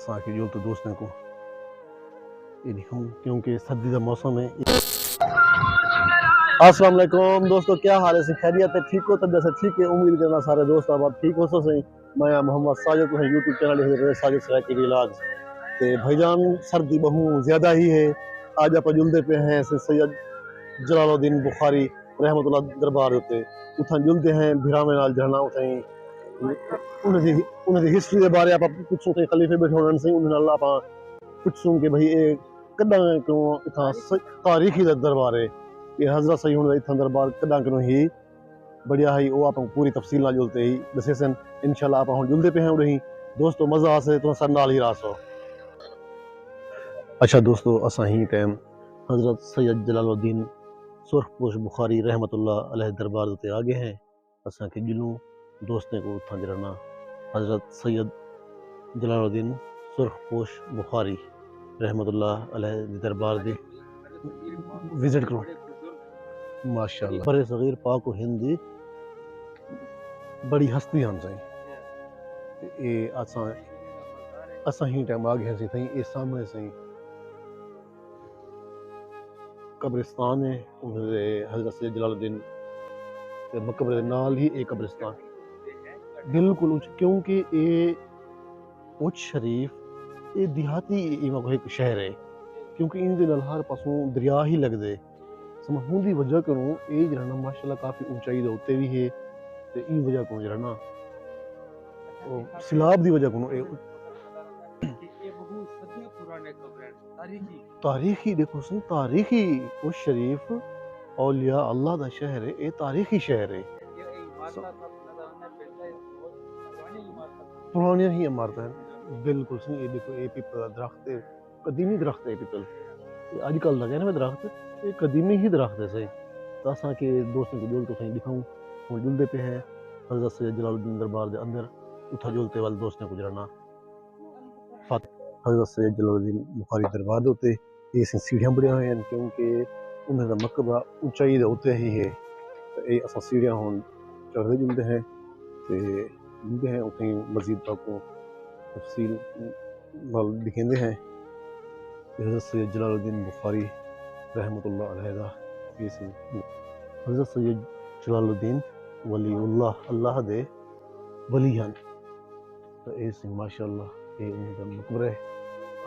असा की जो तो दोस्तों को ये दिखाऊं क्योंकि सर्दी का मौसम है। अस्सलाम वालेकुम दोस्तों, क्या हाल है? खैरियत है? ठीक हो? तब जैसे ठीक है, उम्मीद करना सारे दोस्त अब ठीक हो सो सही। मैं मोहम्मद साजिद तुम यूट्यूब चैनल साजिद सराकी व्लॉग्स ते भाईजान सर्दी बहुत ज़्यादा ही है। आज आप जुलते पे हैं सैयद जलालुद्दीन बुखारी रहमतुल्लाह दरबार उत्ते उठां जुलते हैं भिरावे नाल जहना उठाई उन्हें हिस्ट्री के बारे आप पुछूं ते खलीफे बैठे होने से उन्हें नाल आप पुछूं कि भाई ये कदा क्यों इतना तारीखी दरबार है, ये हजरत सही होने इतना दरबार कदा क्यों ही बढ़िया है। वो आप पूरी तफसील ना जुलते ही दसे सन इंशाल्लाह आप हम जुलते पे हैं उड़ही दोस्तों मजा आसे तो सर नाल ही रासो। अच्छा दोस्तों, असा ही टाइम हजरत सैयद जलालुद्दीन सुरखपोश बुखारी रहमतुल्लाह अलैह दरबार ते आगे हैं। असा के जिलों दोस्तों को उठा जराना हजरत सैयद जलालुद्दीन सुरखपोश बुखारी रहमतुल्लाह अलैह दरबार दे विजिट करो माशाल्लाह। बड़े सगीर पाक हिंदी बड़ी हस्ती हम सही ये असा ही टाइम आ गए सी ये सामने से कब्रिस्तान है हजरत सैयद जलालुद्दीन के मकबरे नाल ही एक कब्रिस्तान बिल्कुल उच क्योंकि ये उच शरीफ ये देहाती एक शहर है क्योंकि इन दे नाल हर पासों दरिया ही लगदे समूह की वजह करों ये जरा माशाल्लाह काफ़ी ऊंचाई के उत्ते भी है तो इन वजह को जरा सिलाब की वजह को तारीखी देखो सही तारीखी उस शरीफ औलिया अल्लाह का शहर है, ये तारीखी शहर है। पुरानी ही इमारत है बिल्कुल सही। ये देखो ये पीपल दरख्त है, कदीमी दरख्त है पीपल। अजकल लगे ना दरख्त ये कदीमी ही दरख्त है सही। तो असा के दोस्तों को जुल तो सही दिखाऊं हम जुलते पे हैं हजरत सैयद जलालुद्दीन दरबार के अंदर उठा जुलते वाले दोस्तों को जराना हजरत सैयद जलालुद्दीन बुखारी दरबार के उत्ते ये सीढ़ियां बड़िया हुई हैं क्योंकि उन्हें मकबरा ऊंचाई के उत्ते ही है। तो ये असा सीढ़ियां हम चढ़ते जुलते हैं तो जुलते हैं उठे मस्जिद को तफसील वाल दिखेंदे हैं। हजरत सैयद जलालुद्दीन बुखारी रहमतुल्लाह अलैह हजरत सैयद जलालुद्दीन वलीउल्लाह अल्लाह दे वली हैं। तो ये माशाल्लाह ये उनका मकबरा है।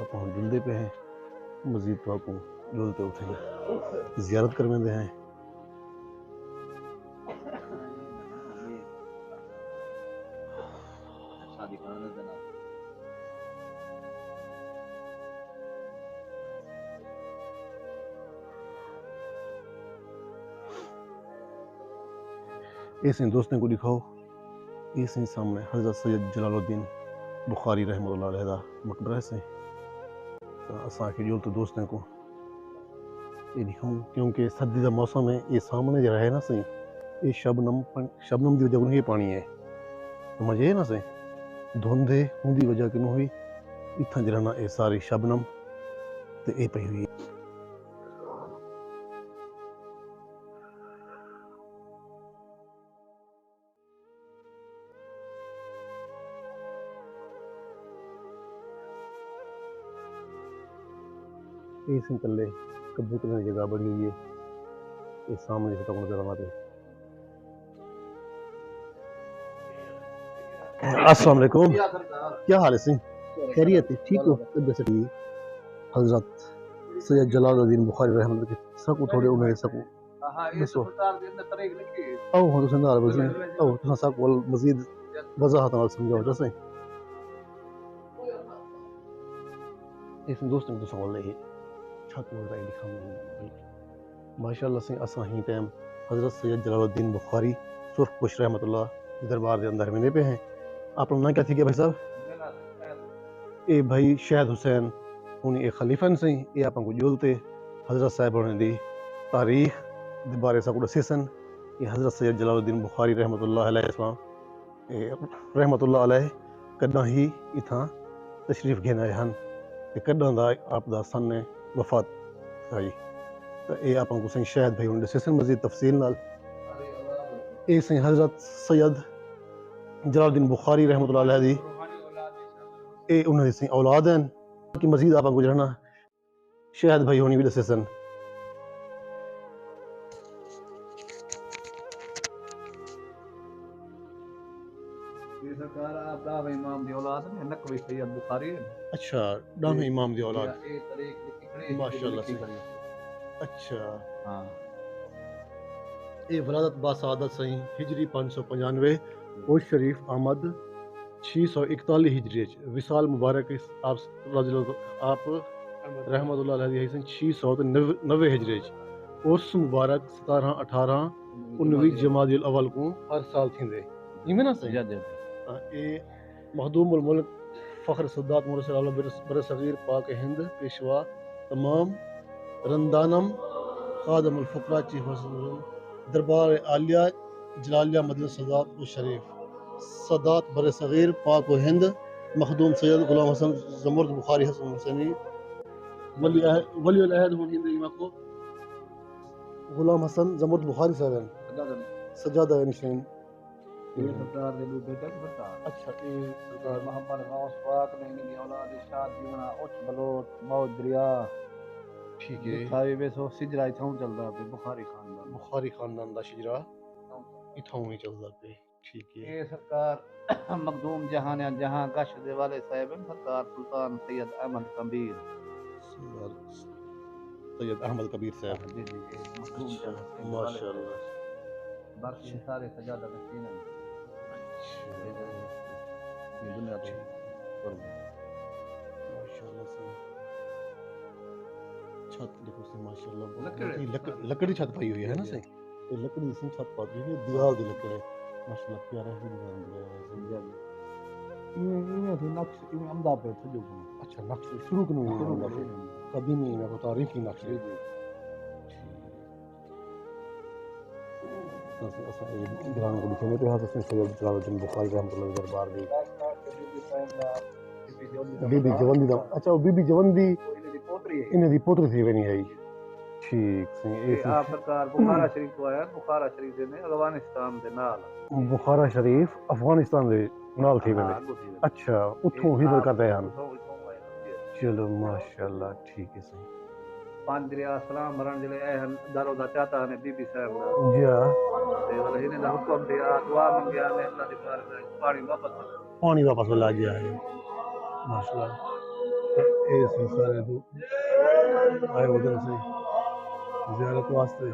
आप हम जुलते पे हैं मस्जिद को जुलते उठे जियारत कर लेते हैं। ऐसे दोस्तों को दिखाओ ऐसे सामने हजरत सैयद जलालुद्दीन बुखारी रहमतुल्लाह अलैह मकबरा से असा के जो तो दोस्तों को ये दिखाऊं क्योंकि सर्दी का मौसम है। ये सामने जरा है ना सही ये शबनम की वजह को ये पानी है समझ है ना सही धुंध है उनकी वजह क्यों हुई इतना जरा ना ये सारी शबनम तो ये पई हुई इसी तले कबूतर की जगह बड़ी हुई है। ये सामने से तक नजर आते। अस्सलाम वालेकुम, क्या हाल है सिंह? खैरियत है? ठीक हो? जैसे हजरत सैयद जलालुद्दीन बुखारी रहमतुल्लाह सकू थोड़े उन्हें सकू दसो आओ हो तो संदार बस आओ तो सब वल मजीद वजाहत नाल समझाओ जैसे इस दोस्तों को सवाल नहीं छत में राय दिखाऊंगा माशाल्लाह से असा ही टाइम हजरत सैयद जलालुद्दीन बुखारी सुरखपोश रहमतुल्लाह दरबार के अंदर में पे हैं। आप ना क्या थी क्या भाई साहब ये भाई शहद हुसैन उन्हें एक खलीफन से ये आप जुलते हजरत साहब होने दी तारीख बारे सब सन ये हजरत सैयद जलालुद्दीन बुखारी रहमतुल्लाह अलैह कदा ही इतना तशरीफ घेन आए हैं कदा दा आपदा सन वफात आई। तो ये आप सही शहद भाई उन्हें सन मजीद तफसील नाल ये सही हजरत सैयद जलालुद्दीन बुखारी रहमतुल्लाह अलैह दी ये उन्होंने सी औलाद हैं कि मजीद आप गुजरना शायद भाई होनी भी दसे सन। ये सरकार आप दावे इमाम दी औलाद ने नकवी सैयद बुखारी है। अच्छा डामे इमाम दी औलाद ये तरीक लिखी खड़ी माशाल्लाह से। खड़ी। अच्छा हां ये वलादत बासादत सही हिजरी 595 और शरीफ आमद 641 हिजरी विसाल मुबारक आप रहमतुल्लाह अलैहि 690 हिजरी उर्स मुबारक 17 18 19 जमादिल अव्वल को हर साल थींदे इमे ना सही ए मखदूमुल मुल्क फख्र सद्दात मुरसल आला बरसगीर पाक हिंद पेशवा तमाम रंदानम खादमुल फुकरा चीफ दरबार आलिया जलालिया मदीना सदात व शरीफ सदात बरसगीर पाक व हिंद मखदूम सैयद गुलाम हसन जमुर्द बुखारी हसन हुसैनी वली अहद हो हिंद इमा को गुलाम हसन जमुर्द बुखारी साहब सजादा निशान ये सरकार दे लोग बेटा बता। अच्छा ये सरकार मोहम्मद गौस पाक ने इनकी औलाद इरशाद जीवना उच्च बलोच मौज दरिया ठीक है खाई वे सो सिजरा इथों चलदा पे बुखारी खानदान दा शिजरा इथों ही चलदा पे ठीक है। ये सरकार मखदूम जहान जहां गश दे वाले साहब सरकार सुल्तान सैयद अहमद कबीर सैयद अहमद कबीर साहब जी जी मखदूम माशाल्लाह बाकी सारे सजादा नशीन हैं। ये दुनिया पे माशाल्लाह से छत देखो से माशाल्लाह लकड़ी छत पाई हुई है ना से ये लकड़ी से छत पाई हुई है दीवार दी लकड़ी माशाल्लाह प्यारा ही डिजाइन है ये थी नक्श इन अमदा पे सजो अच्छा नक्श शुरू कनो कदीमी में को तारीखी नक्श असा ये ग्राम को लिखे में तो हाथ से सैयद जलालुद्दीन बुखारी रहमतुल्लाह दरबार दी बीबी जवंदी दा अच्छा वो बीबी जवंदी इन्हें दी पोतरी थी वनी है ठीक सही ये आप सरकार बुखारा शरीफ को आया बुखारा शरीफ ने अफगानिस्तान दे नाल बुखारा शरीफ अफगानिस्तान दे नाल थी वने अच्छा उठों ही करते हैं चलो माशाल्लाह ठीक है सही पांच दरिया सलाम मरण जिले दारो दा चाहता ने बीबी साहब दा जी हां ते वाले ने हुक्म दिया दुआ मंगया ने अल्लाह दे पार पानी वापस ला गया है माशाल्लाह ए सारे दो आए उधर से ज़ियारत वास्ते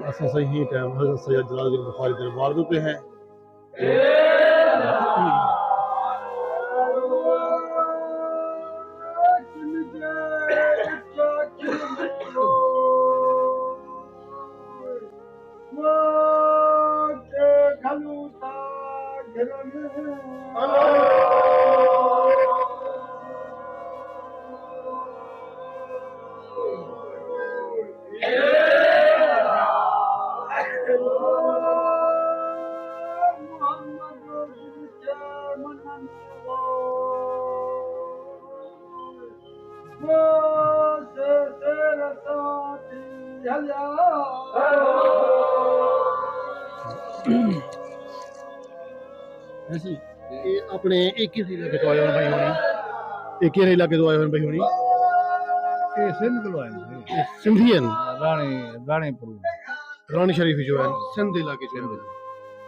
ऐसा सही टाइम हज़रत सैयद जलालुद्दीन बुखारी दरबार पे हैं ऐसी ये अपने एक ही इलाके तो आए हैं भाई होनी एक ही इलाके तो आए हैं भाई होनी ये सिंध को आए सिंधियन रानी शरीफ जो है सिंध इलाके जो है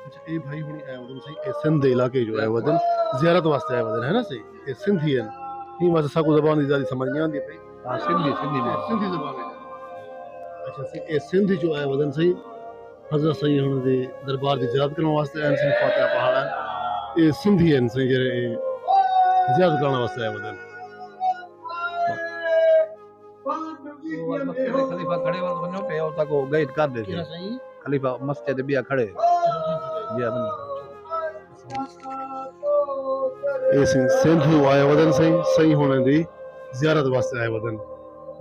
अच्छा ये भाई होनी आए वदन सही ये सिंध इलाके जो है वदन ज़ियारत वास्ते आए वदन है ना सही ये सिंधियन ही वास्ते साको ज़बान दी ज़्यादा समझ नहीं आती भाई हां सिंधी ज़बान है अच्छा सही ये सिंधी जो है वदन सही हज़रत सही होने दे दरबार दी ज़ियारत करने वास्ते आए सही फातिहा पहाड़ा ये सिंधियन सही जे ज़ियारत करने वास्ते आए वदन खलीफा खड़े वक्त बनो पे और तक गाइड कर दे खलीफा मस्जिद बिया खड़े बिया बन ये सिंध आए वदन सही होने दी ज़ियारत वास्ते आए वदन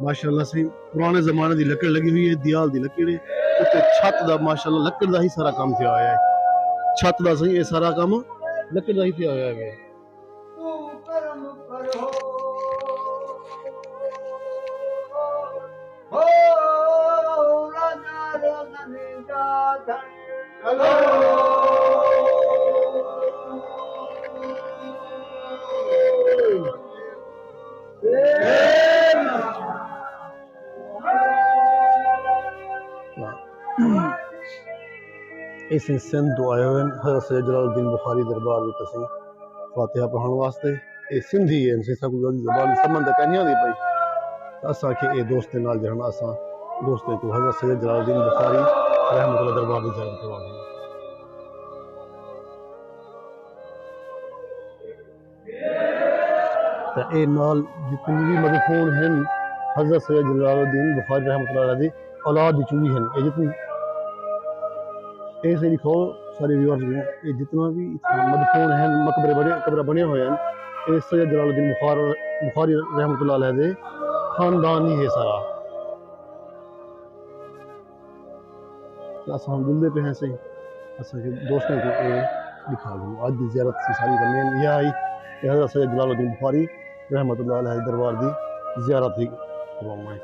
माशाल्लाह सही पुराने ज़माने दी लकड़ लगी हुई है दियाल दी लकड़ उत्ते छत दा माशाल्लाह लकड़ दा ही सारा काम किया होया है छत दा सही ये सारा काम लकड़ दा ही पिया होया है। तू कर्म करो हो राजा रगन जाधन चलो इस सिंध तो आए हुए हज़रत सैयद जलालुद्दीन बुखारी दरबार में तसी फातिहा पढ़ण वास्ते। ये सिंधी है सिंसा को ज़बान समझ त कान्हे आंदी पई असां खे ए दोस्त नाल जण असां दोस्त को हज़रत सैयद जलालुद्दीन बुखारी रहमतुल्लाह दरबार दी ज़ियारत करवानी। त ए नाल जितनी भी मदफून हैं हज़रत सैयद जलालुद्दीन बुखारी रहमतुल्लाह दी औलाद दी चूड़ी हैं। ये जितनी ऐसे लिखो सारे व्यूअर्स को ये जितना भी मदफून हैं मकबरे बने कब्र बने हुए हैं ये सैयद जलालुद्दीन बुखारी रहमतुल्लाह अलैह दे खानदान ही है सारा। असां मिलते पे हैं से असांखे दोस्तों को ये दिखा दूँ आज की ज़ियारत से सारी करनी यह आई कि हज़रत सैयद जलालुद्दीन बुखारी रहमतुल्लाह अलैह दरबार दी ज़ियारत ही करवाऊँ।